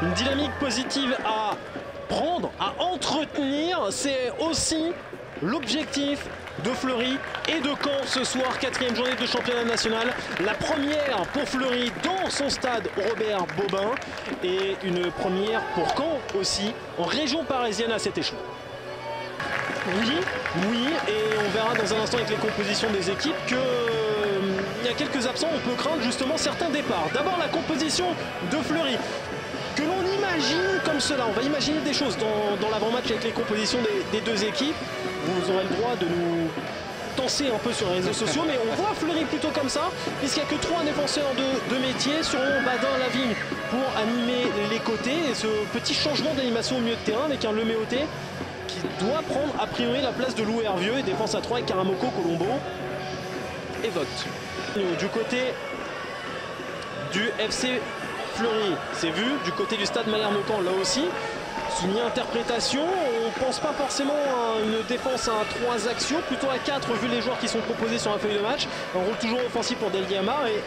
une dynamique positive à prendre, à entretenir. C'est aussi l'objectif de Fleury et de Caen ce soir, 4e journée de championnat national. La première pour Fleury dans son stade Robert Bobin et une première pour Caen aussi en région parisienne à cet échelon. Oui, et on verra dans un instant avec les compositions des équipes que il y a quelques absents, on peut craindre justement certains départs. D'abord la composition de Fleury, que l'on imagine comme cela. On va imaginer des choses dans l'avant-match avec les compositions des deux équipes. Vous aurez le droit de nous tenser un peu sur les réseaux sociaux, mais on voit Fleury plutôt comme ça, puisqu'il n'y a que 3 défenseurs de métier, sur Badin, Lavigne pour animer les côtés. Et ce petit changement d'animation au milieu de terrain avec un Leméoté qui doit prendre a priori la place de Lou Hervieux, et défense à 3 avec Karamoko, Colombo et Vogt. Du côté du FC Fleury, c'est vu. Du côté du stade Malherbe-Caen, là aussi, c'est une interprétation. On pense pas forcément à une défense à 3 axiaux, plutôt à 4 vu les joueurs qui sont proposés sur la feuille de match. Un rôle toujours offensif pour Deli Amar et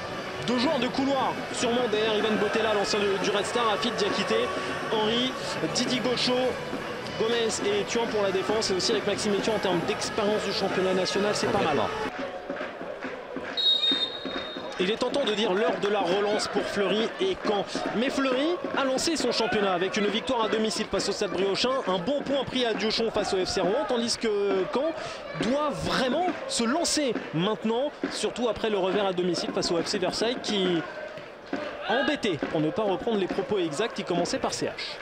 2 joueurs de couloir, sûrement derrière Ivan Botella, l'ancien du Red Star, Afid Diakité, Henry, Didi Gaucho, Gomez et Thuan pour la défense, et aussi avec Maxime Etienne en termes d'expérience du championnat national, c'est pas mal. Il est tentant de dire l'heure de la relance pour Fleury et Caen. Mais Fleury a lancé son championnat avec une victoire à domicile face au Stade Briochin, un bon point pris à Diochon face au FC Rouen, tandis que Caen doit vraiment se lancer maintenant, surtout après le revers à domicile face au FC Versailles qui a embêté, pour ne pas reprendre les propos exacts, qui commençait par CH.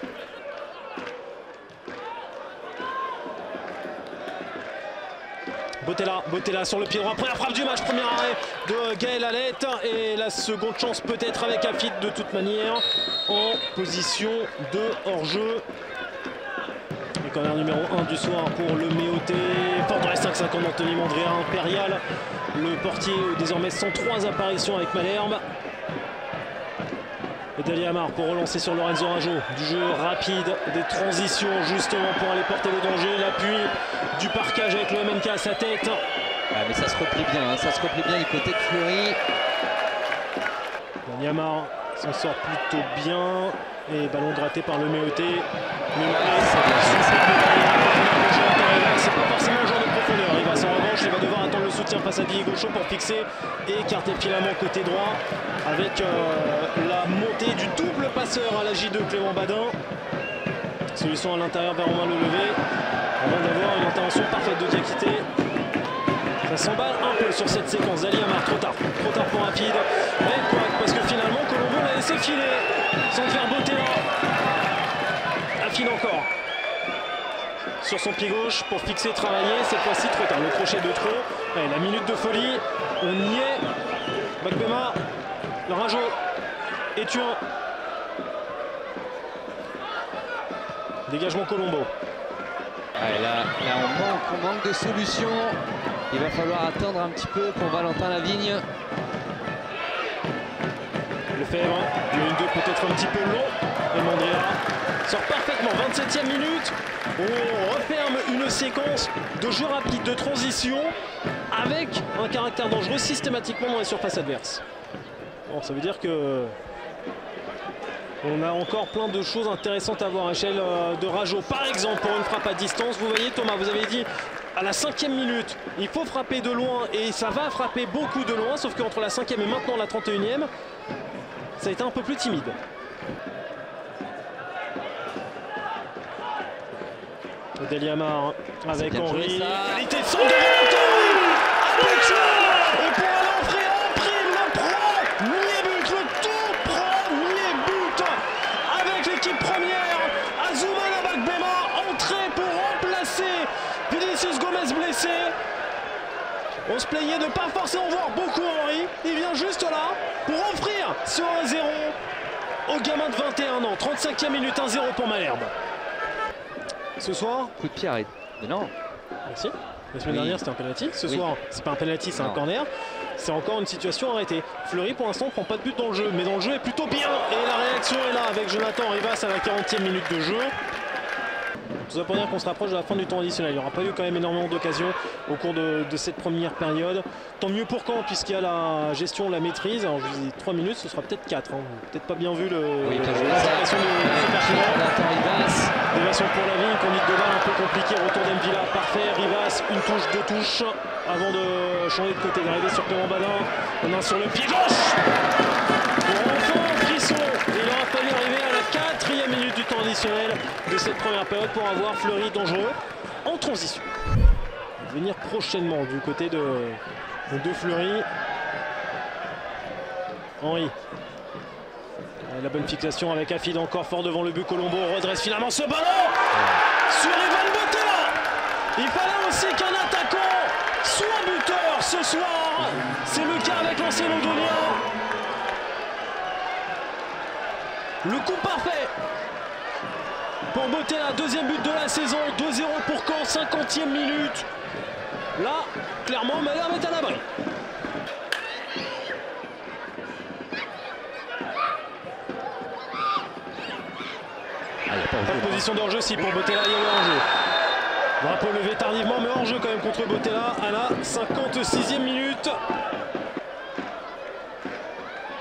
Botella sur le pied droit, première frappe du match, premier arrêt de Gaël Alette, et la seconde chance peut-être avec Afid de toute manière en position de hors-jeu. Le corner numéro 1 du soir pour le Méoté, fort dans les 5-50 d'Anthony Mandrea, Impérial, le portier désormais 103 apparitions avec Malherbe. Et Deli Amar pour relancer sur Lorenzo Rajo, du jeu rapide, des transitions justement pour aller porter le danger, l'appui du parquage avec le MNK à sa tête. Ouais, mais ça se replie bien, hein, ça se replie bien du côté de Fleury. Deli Amar s'en sort plutôt bien, et ballon gratté par le Méoté. C'est pas forcément un genre de profondeur, il va en revanche, il va devoir attendre le soutien face à Didi Gaucho pour fixer et écarter le filament côté droit avec la montée du double passeur à la J2 Clément Badin. Solution à l'intérieur vers Romain Lelevé avant d'avoir une intervention parfaite de Diakité. Ça s'emballe un peu sur cette séquence. Deli Amar, trop tard pour Afid, mais correct parce que finalement Colombo l'a laissé filer sans faire botter là. Afid encore sur son pied gauche pour fixer, travailler, cette fois-ci trop tard, le crochet de trop. Allez, la minute de folie, on y est. Bagbema, le Rajo, Etienne. Dégagement Colombo. Ouais, là on manque de solutions. Il va falloir attendre un petit peu pour Valentin Lavigne. Lefebvre, le 1-2 peut-être un petit peu long. Et Mandrea sort parfaitement, 27e minute. On referme une séquence de jeu rapide, de transition, avec un caractère dangereux systématiquement dans les surfaces adverses. Bon, ça veut dire que on a encore plein de choses intéressantes à voir à l'échelle de Rajo. Par exemple, pour une frappe à distance, vous voyez Thomas, vous avez dit à la 5e minute, il faut frapper de loin et ça va frapper beaucoup de loin, sauf qu'entre la 5e et maintenant la 31e, ça a été un peu plus timide. Deli Amar avec Henry. Qualité de son de et pour aller offrir un prime, le premier but, le tout premier but avec l'équipe première. Azumana Bagbema, entrée pour remplacer Vinicius Gomez blessé. On se plaignait de ne pas forcément voir beaucoup Henry. Il vient juste là pour offrir ce 1-0 au gamin de 21 ans. 35e minute, 1-0 pour Malherbe. Ce soir, coup de pied arrêté. Mais non. Merci. La semaine dernière c'était un penalty. Ce soir c'est pas un penalty, c'est un corner. C'est encore une situation arrêtée. Fleury pour l'instant ne prend pas de but dans le jeu, mais dans le jeu est plutôt bien. Et la réaction est là avec Jonathan Rivas à la 40e minute de jeu. Tout ça pour dire qu'on se rapproche de la fin du temps additionnel. Il n'y aura pas eu quand même énormément d'occasions au cours de cette première période. Tant mieux pour Caen puisqu'il y a la gestion, la maîtrise. Alors je vous dis 3 minutes, ce sera peut-être 4. Hein. Peut-être pas bien vu le... Oui, bien de touche avant de changer de côté, d'arriver sur Clément Badin. On a sur le pied gauche. Pour enfin Brisson. Il aura fallu arriver à la 4e minute du temps additionnel de cette première période pour avoir Fleury dangereux en transition. Venir prochainement du côté de Fleury. Henry. La bonne fixation avec Afid encore fort devant le but. Colombo redresse finalement ce ballon sur Evan Bottella. Il fallait aussi qu'un attaquant soit buteur ce soir. C'est le cas avec l'ancien londonien. Le coup parfait pour Bottella, deuxième but de la saison. 2-0 pour Caen, 50e minute. Là, clairement, Malherbe est à l'abri. Pas de position d'hors-jeu si pour Bottella, il y a le hors-jeu. Drapeau levé tardivement, mais hors-jeu quand même contre Bottella à la 56e minute.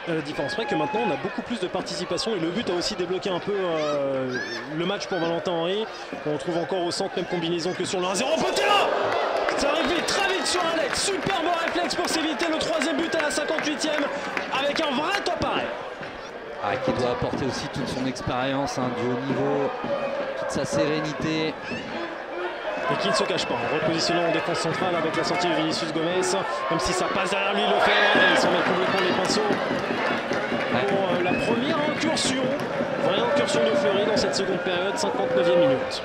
La différence ferait que maintenant on a beaucoup plus de participation et le but a aussi débloqué un peu le match pour Valentin Henry. On retrouve encore au centre, même combinaison que sur le 1-0. Bottella! Ça arrive vite, très vite sur Alex. Superbe réflexe pour s'éviter le 3e but à la 58e avec un vrai top arrêt. Qui doit apporter aussi toute son expérience du haut niveau, toute sa sérénité. Et qui ne se cache pas, en repositionnant en défense centrale avec la sortie de Vinicius Gomez, même si ça passe derrière lui, il le fait, il s'en met complètement les pinceaux. Pour la première incursion, vraie incursion de Fleury dans cette seconde période, 59e minute.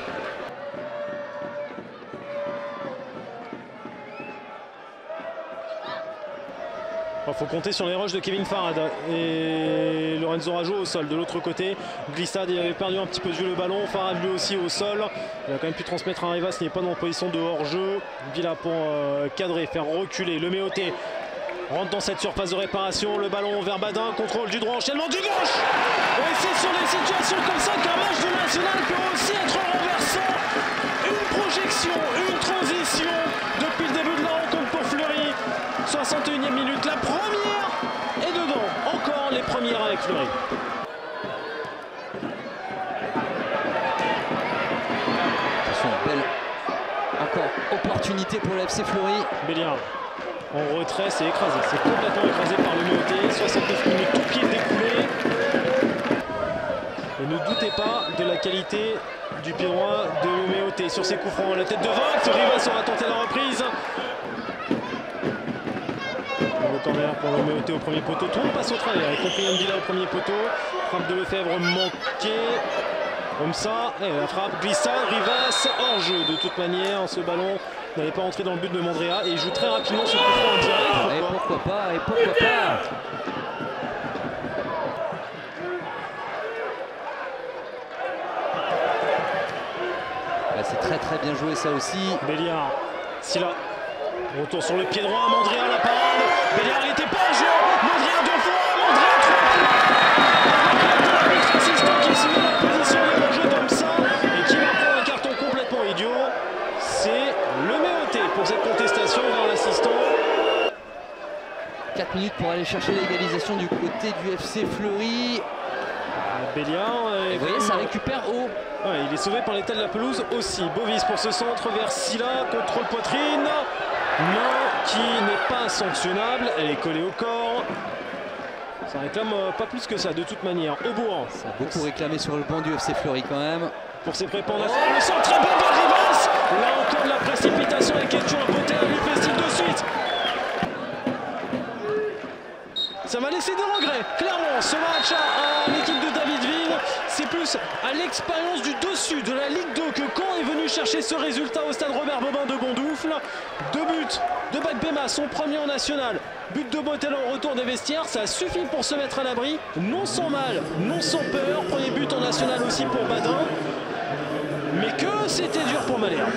Il faut compter sur les rushs de Kevin Farad et Lorenzo Rajo au sol. De l'autre côté, Glissade, il avait perdu un petit peu de vue le ballon. Farad lui aussi au sol. Il a quand même pu transmettre un Rivas, il n'est pas dans la position de hors-jeu. Villa pour cadrer, faire reculer. Le Méoté rentre dans cette surface de réparation. Le ballon vers Badin, contrôle du droit, enchaînement du gauche. Et c'est sur des situations comme ça qu'un match de national peut aussi être renversant. Une projection, une transition depuis le début de la rencontre pour Fleury. 61e minute, la première est dedans. Encore les premières avec Fleury. Attention, belle encore opportunité pour le FC Fleury. Béliard en retrait, c'est écrasé. C'est complètement écrasé par le Méoté. 69 minutes, tout pied découlé. Et ne doutez pas de la qualité du pied droit de Méoté sur ses coups francs. La tête de Vogt, Rivas aura tenté la reprise. Le corner pour le Méoté au premier poteau. Tout le monde passe au travers. Y compris Ndila au premier poteau. Frappe de Lefebvre manquée. Comme ça, et la frappe, glissade, Rivas, hors-jeu de toute manière. Ce ballon n'allait pas entrer dans le but de Mandrea. Et il joue très rapidement ce coup franc en direct. Et pourquoi pas, et pourquoi pas. C'est très très bien joué ça aussi. Béliard, Silla, retour sur le pied droit, Mandrea la parade. Béliard il n'était pas en jeu. Mandrea deux fois, Mandrea trois. Avec l'arbitre assistant qui se met à la position de hors-jeu comme ça et qui va prendre un carton complètement idiot. C'est le Méoté pour cette contestation vers l'assistant. 4 minutes pour aller chercher l'égalisation du côté du FC Fleury. Béliard. Et vous voyez, ça récupère haut. Ouais, il est sauvé par l'état de la pelouse aussi. Bovis pour ce centre vers Silla, contrôle poitrine. Main qui n'est pas sanctionnable, elle est collée au corps. Ça réclame pas plus que ça de toute manière. Aubourg. Ça a beaucoup réclamé sur le banc du FC Fleury quand même. Pour ses préparations. Le centre très bon de Rivas. Là encore de la précipitation avec question à beauté à lui festive de suite. Ça va laisser des regrets, clairement, ce match à l'équipe de David Ville. C'est plus à l'expérience du dessus de la Ligue 2 que Caen est venu chercher ce résultat au stade Robert Bobin de Bondoufle. 2 buts de Bakbema, son premier en national. But de Bottella au retour des vestiaires, ça suffit pour se mettre à l'abri. Non sans mal, non sans peur. Premier but en national aussi pour Badin. Mais que c'était dur pour Malherbe.